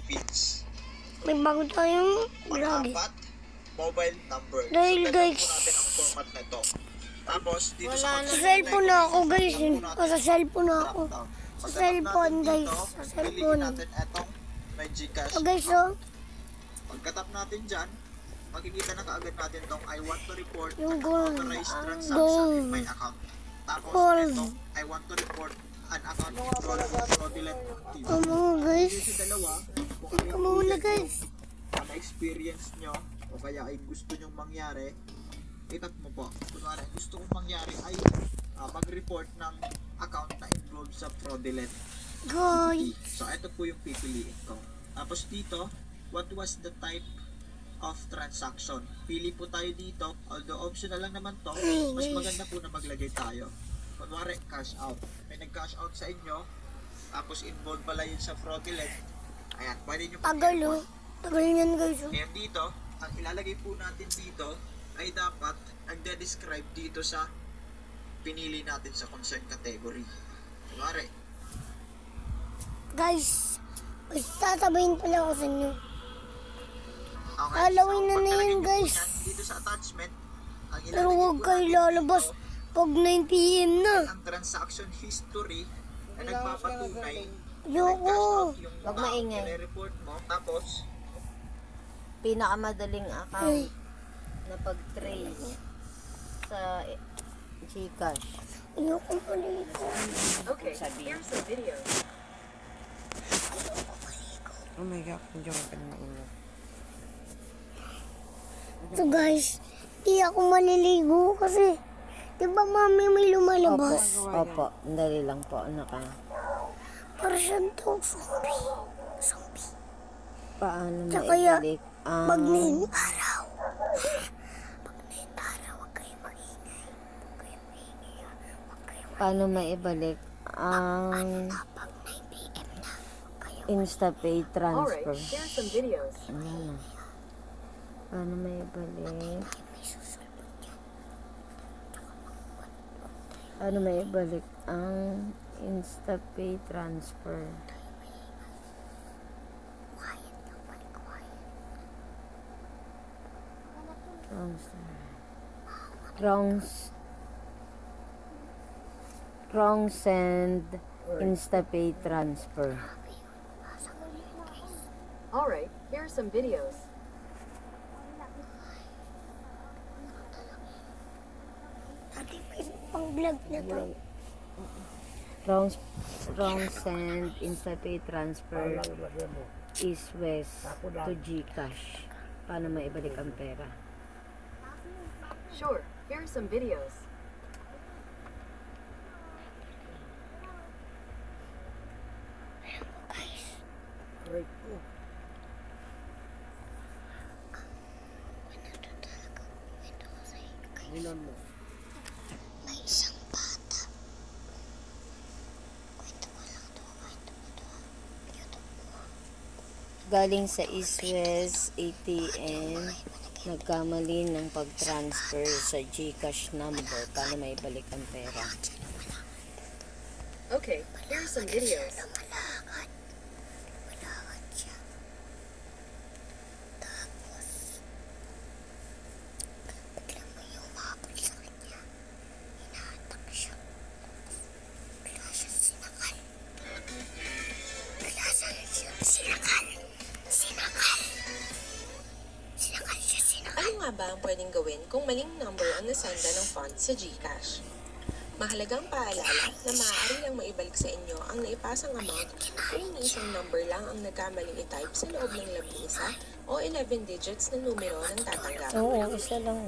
Philippines. May bago tayong vlog. Pang-apat, mobile number. Dahil, so, guys, po natin ang format na to. Tapos, dito Wala sa na. Sa cellphone na ako, guys. Sa cellphone na ako. drop down. Sa Pagkatap cellphone, natin guys. dito, Sa piliin cellphone. natin etong may Gcash. So, guys, oh. Pagkatap natin dyan, makikita na kaagad natin tong I want to report Yung an gold. authorized transaction Gold. in my account. Tapos, Gold. itong I want to report an account fraudulent activity. Mga guys. Yung sa dalawa, kung ano yung Kamuna, guys. na-experience nyo o kaya ay gusto nyong mangyari, itat mo po. Kunwari, gusto kong mangyari ay mag-report ng account na involved sa fraudulent. Guys. So, ito po yung pipiliin ko. Tapos dito, what was the type of transaction? Pili po tayo dito. Although optional lang naman to, mas maganda po na maglagay tayo. Kunwari, cash out. May nag-cash out sa inyo, tapos involved pala yun sa fraudulent. Ayan, pwede nyo Tagal, oh. Tagal yan, guys, oh. Ngayon dito, ang ilalagay po natin dito ay dapat nagde-describe dito sa pinili natin sa concern category. Kunwari, Guys, sasabihin pala ako sa inyo. okay, Halloween na pag na nalagay yun, nyo po guys. yan, dito sa attachment, ang Pero ilalagay huwag po kayo natin lalabas dito pag 9 PM na. ay ang transaction history na nagpapatunay na Ayoko. cash out yung Wag maingay. report mo. Tapos, Pinakamadaling account na pag-trace sa Gcash. Ayoko maligo. Okay, here's some video. Oh my God, hindi ako pinamainit. So guys, di ako maliligo kasi di ba mami may lumalabas? Opo, dali lang po, anak. Para siyang to zombie. Zombie. Paano Tsaka kaya, maibalik pag ang naing araw. Pag naing araw, huwag kayo magingay. Huwag kayo magingay. Huwag kayo paano maibalik ang pag 9 PM na. Huwag kayo InstaPay Alright, transfer? here's some videos. Ano? Paano maibalik? may susulpot yan. Paano maibalik ang InstaPay transfer? Quiet lang, pali quiet. Wrong send InstaPay transfer. Alright, here's some videos. Dati may pang vlog na to. Wrong send InstaPay transfer is west to Gcash. Paano maibalik ang pera? Sure, here's some videos. May isang bata. Kwento mo lang to. Kwento mo to. YouTube mo. Galing sa East West ATM, nagkamali ng pag-transfer sa Gcash number. Paano maibalik ang pera? Okay, here's some videos. Lumalakad. Lumalakad siya. Tapos, biglang may umabot sa kanya. Hinahatak siya. Bigla siya sinakal. Bigla siya sinakal. Sinakal. Sinakal siya, sinakal. Ano nga ba ang pwedeng gawin kung maling number ang nasenda ng funds sa Gcash? Mahalagang paalala na maaari lang maibalik sa inyo ang naipasang amount kung isang number lang ang nagkamaling i-type sa loob ng 11 o 11 digits na numero ng tatanggap. Oo, isa lang.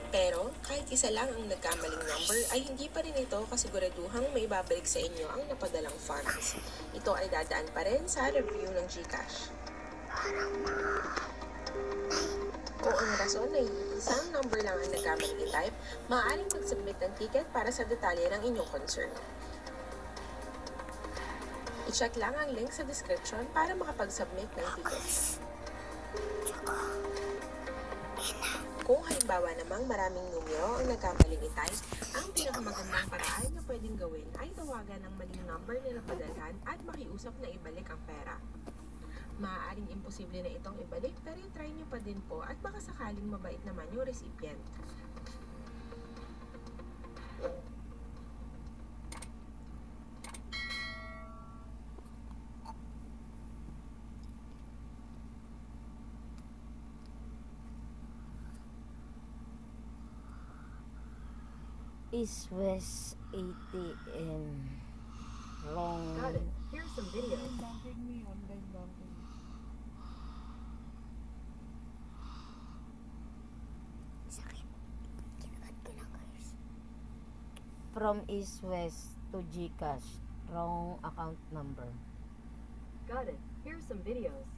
Pero kahit isa lang ang nagkamaling number ay hindi pa rin ito kasiguraduhang may babalik sa inyo ang napadalang funds. Ito ay dadaan pa rin sa review ng Gcash. Kung ang rason ay isang number lang ang nagkamaling i-type, maaaring mag-submit ng ticket para sa detalye ng inyong concern. I-check lang ang link sa description para makapag-submit ng ticket. Kung halimbawa namang maraming numero ang nagkamaling i-type, ang pinakamagandang paraan na pwedeng gawin ay tawagan ang maling number na napadalhan at makiusap na ibalik ang pera. Maaaring imposible na itong ibalik pero try nyo pa din po at baka sakaling mabait naman yung recipient. East West ATM. Wrong. Got it. Here's some videos. Banking me, online banking. Sakit. Kinagat ko lang guys. From East West to GCash. Wrong account number. Got it. Here's some videos.